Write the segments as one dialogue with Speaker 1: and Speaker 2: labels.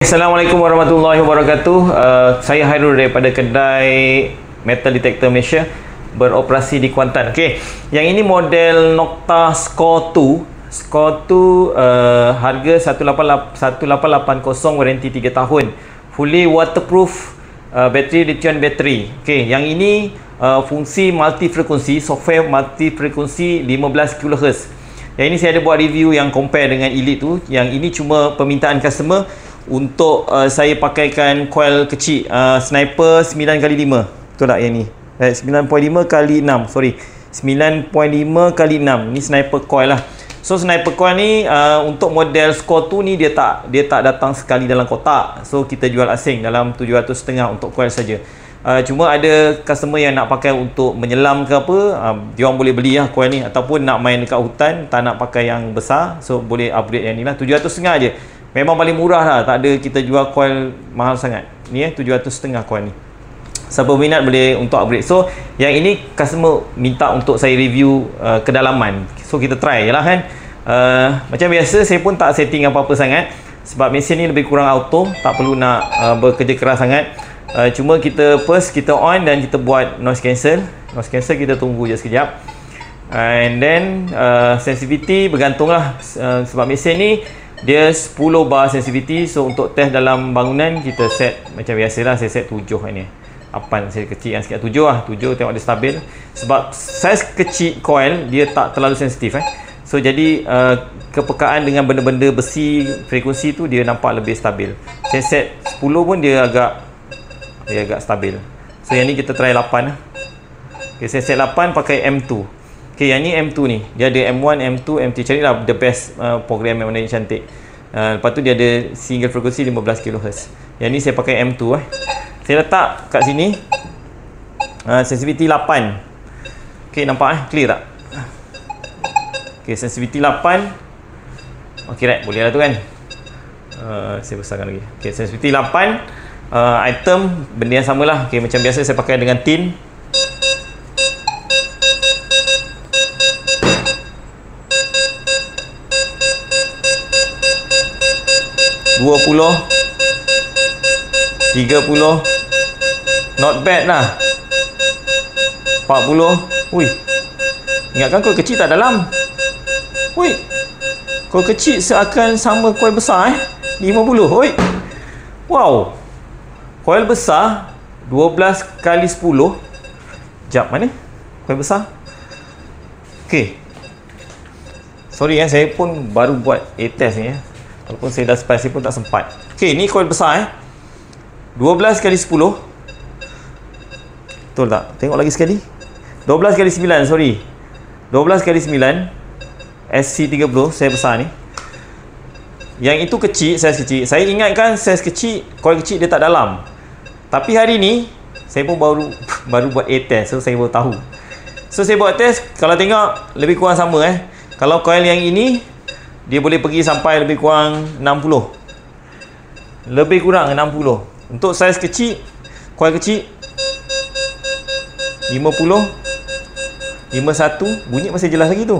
Speaker 1: Assalamualaikum warahmatullahi wabarakatuh. Saya Hairul daripada kedai Metal Detector Malaysia, beroperasi di Kuantan. Okey, yang ini model Nocta Score 2. Score 2 harga 1880, waranti 3 tahun. Fully waterproof, bateri lithium bateri. Okey, yang ini fungsi multi frekuensi, software multi frekuensi 15 kHz. Yang ini saya ada buat review yang compare dengan Elite tu. Yang ini cuma permintaan customer untuk saya pakaikan coil kecil, sniper 9x5. Betul tak yang ni? 9.5x6, sorry, 9.5x6. Ni sniper coil lah. So sniper coil ni untuk model Score 2 ni dia tak datang sekali dalam kotak. So kita jual asing dalam 750 untuk coil saja. Cuma ada customer yang nak pakai untuk menyelam ke apa, dia orang boleh beli lah coil ni, ataupun nak main dekat hutan tak nak pakai yang besar, so boleh upgrade yang ni lah. 750 je. Memang paling murah lah, tak ada kita jual coil mahal sangat. Ni 750 coil ni. Siapa minat boleh untuk upgrade. So yang ini customer minta untuk saya review kedalaman. So kita try je lah kan. Macam biasa saya pun tak setting apa-apa sangat, sebab mesin ni lebih kurang auto, tak perlu nak bekerja keras sangat. Cuma kita first kita on dan kita buat noise cancel. Noise cancel kita tunggu je sekejap. And then sensitivity bergantung lah, sebab mesin ni dia 10 bar sensitivity. So untuk test dalam bangunan kita set macam biasalah, saya set 7 ni. 8 saya kecil yang sikit, 7 lah. 7 tengok dia stabil. Sebab saiz kecil coil dia tak terlalu sensitif So jadi kepekaan dengan benda-benda besi, frekuensi tu dia nampak lebih stabil. Saya set 10 pun dia agak stabil. So yang ni kita try 8 lah. Okay, saya set 8 pakai M2. Okay, yang ni M2 ni, dia ada M1, M2, M3. Carilah the best program yang mana yang cantik. Lepas tu dia ada single frekuensi 15 kHz. Yang ni saya pakai M2 Saya letak kat sini sensitivity 8. Okay, nampak clear tak? Okay, sensitivity 8. Okay, right, boleh lah tu kan. Saya besarkan lagi. Okay, sensitivity 8. Item benda yang samalah. Okay, macam biasa saya pakai dengan tin. $20, $30, not bad lah. $40. Ui, ingatkan coil kecil tak dalam. Ui, coil kecil seakan sama coil besar $50. Ui, wow, coil besar 12x10. Sekejap, mana coil besar? Ok, sorry saya pun baru buat A-test ni walaupun saya dah spy, saya pun tak sempat. Ok, ni coil besar 12x10. Betul tak? Tengok lagi sekali. 12x9, sorry, 12x9 SC30. Saya besar ni. Yang itu kecil, saiz kecil. Saya ingatkan saiz kecil, coil kecil dia tak dalam. Tapi hari ni saya pun baru buat A-test, so saya baru tahu. So saya buat test, kalau tengok lebih kurang sama Kalau coil yang ini dia boleh pergi sampai lebih kurang 60. Lebih kurang 60. Untuk saiz kecil, coil kecil 50, 51. Bunyi masih jelas lagi tu.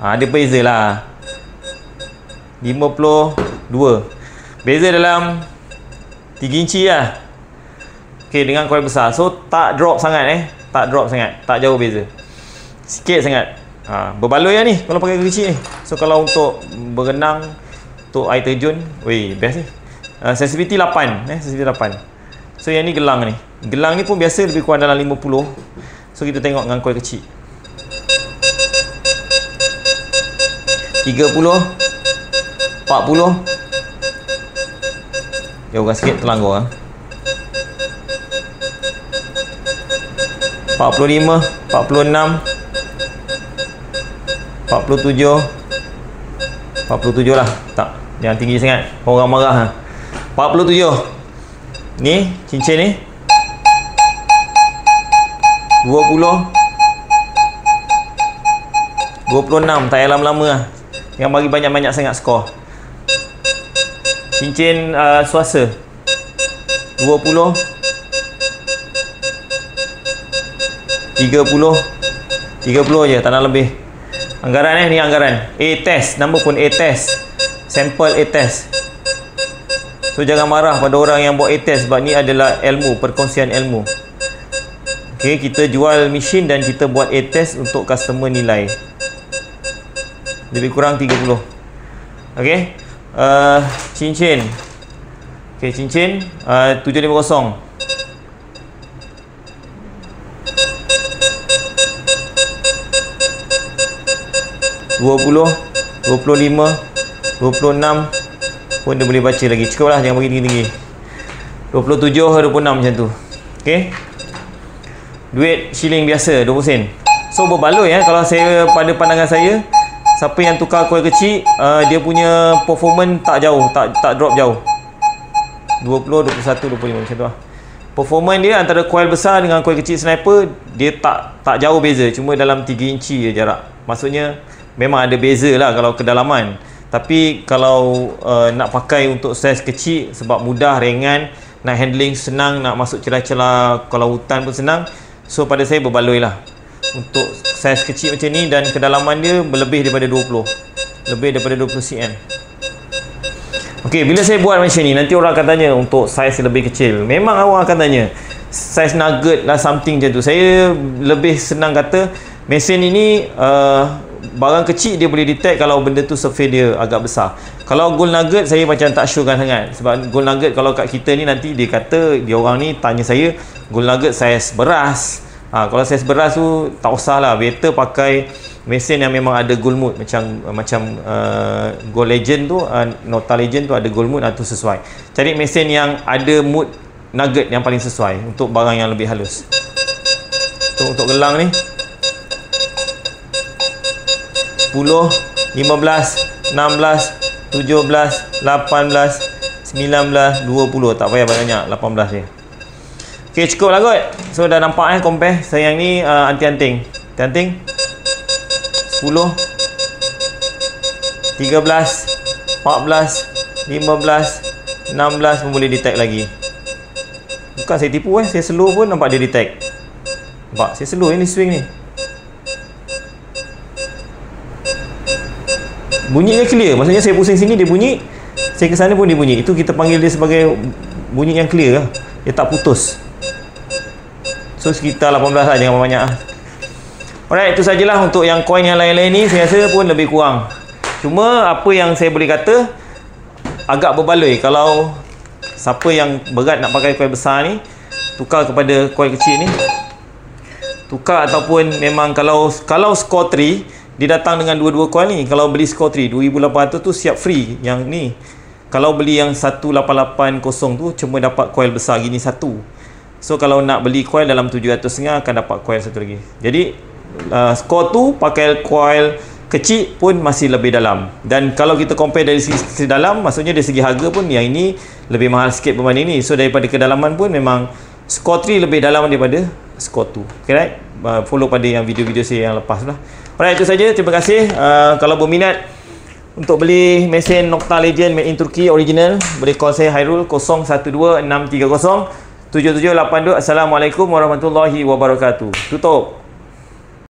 Speaker 1: Dia beza lah. 52. Beza dalam 3 inci lah. Ok, dengan coil besar. So tak drop sangat tak drop sangat, tak jauh beza, sikit sangat. Berbaloi lah ni kalau pakai kecil ni. So kalau untuk berenang, untuk air terjun, weh, best ni. Sensitivity 8 sensitivity 8. So yang ni gelang ni. Gelang ni pun biasa lebih kurang dalam 50. So kita tengok dengan coil kecil. 30, 40. Jauhkan sikit, terlanggar 45, 46, 47. 47 lah. Tak, jangan tinggi sangat, orang marah 47. Ni cincin ni 20, 26. Tak payah lama-lama lah. Yang bagi banyak-banyak sangat skor. Cincin swasta 20, 30. 30 je, tak nak lebih. Anggaran ni anggaran A-test, nama pun A-test, sampel A-test. So jangan marah pada orang yang buat A-test, sebab ni adalah ilmu, perkongsian ilmu. Okey, kita jual mesin dan kita buat A-test untuk customer nilai. Lebih kurang 30. Okey. Cincin. Okey, cincin 750. 20, 25, 26 pun dia boleh baca lagi. Cukup lah, jangan bagi tinggi-tinggi. 27 atau 26 macam tu. Okey. Duit shilling biasa 20 sen. So berbaloi kalau saya, pada pandangan saya, siapa yang tukar coil kecil, dia punya performance tak jauh, tak drop jauh. 20, 21, 25 macam tu lah. Performance dia antara coil besar dengan coil kecil sniper, dia tak jauh beza, cuma dalam 3 inci je jarak. Maksudnya memang ada beza lah kalau kedalaman. Tapi kalau nak pakai untuk saiz kecil, sebab mudah, ringan, nak handling senang, nak masuk celah-celah kalau hutan pun senang. So pada saya berbaloi lah untuk saiz kecil macam ni, dan kedalaman dia lebih daripada 20, lebih daripada 20 cm. Okey, bila saya buat macam ni, nanti orang akan tanya untuk saiz lebih kecil. Memang orang akan tanya saiz nugget lah, something macam tu. Saya lebih senang kata mesin ini barang kecil dia boleh detect kalau benda tu surface dia agak besar. Kalau gold nugget saya macam tak sure sangat, sebab gold nugget kalau kat kita ni nanti dia kata, dia orang ni tanya saya gold nugget saiz beras. Kalau saiz beras tu tak usah lah, better pakai mesin yang memang ada gold mode, macam gold legend tu, Nota Legend tu ada gold mode, tu sesuai. Cari mesin yang ada mode nugget yang paling sesuai untuk barang yang lebih halus. Untuk gelang ni 10, 15, 16, 17, 18, 19, 20. Tak payah banyak, 18 je. Ok, cukup lah kot. So dah nampak compare. Saya yang ni anti-anting. Anti-anting 10, 13, 14, 15, 16 pun boleh detect lagi. Bukan saya tipu saya slow pun nampak dia detect. Nampak, saya slow ni swing ni. Bunyinya clear, maksudnya saya pusing sini dia bunyi, saya ke sana pun dia bunyi. Itu kita panggil dia sebagai bunyi yang clear lah. Dia tak putus. So sekitar 18 lah, jangan banyak lah. Alright, itu sajalah untuk yang coin yang lain-lain ni. Saya rasa pun lebih kurang. Cuma apa yang saya boleh kata, agak berbaloi kalau siapa yang berat nak pakai coil besar ni, tukar kepada coil kecil ni. Tukar, ataupun memang kalau score 3 dia datang dengan dua-dua coil ni. Kalau beli score 3 2800 tu siap free yang ni. Kalau beli yang 1880 tu cuma dapat coil besar gini satu. So kalau nak beli coil dalam 750 akan dapat coil satu lagi. Jadi score tu pakai coil kecil pun masih lebih dalam. Dan kalau kita compare dari segi dalam, maksudnya dari segi harga pun yang ini lebih mahal sikit berbanding ni. So daripada kedalaman pun memang score 3 lebih dalam daripada score 2. Okay, right? Follow pada yang video-video saya yang lepas lah. Alright, itu saja. Terima kasih. Kalau berminat untuk beli mesin Nota Legend made in Turkey original, boleh call saya Hairul 012630 7782. Assalamualaikum warahmatullahi wabarakatuh. Tutup.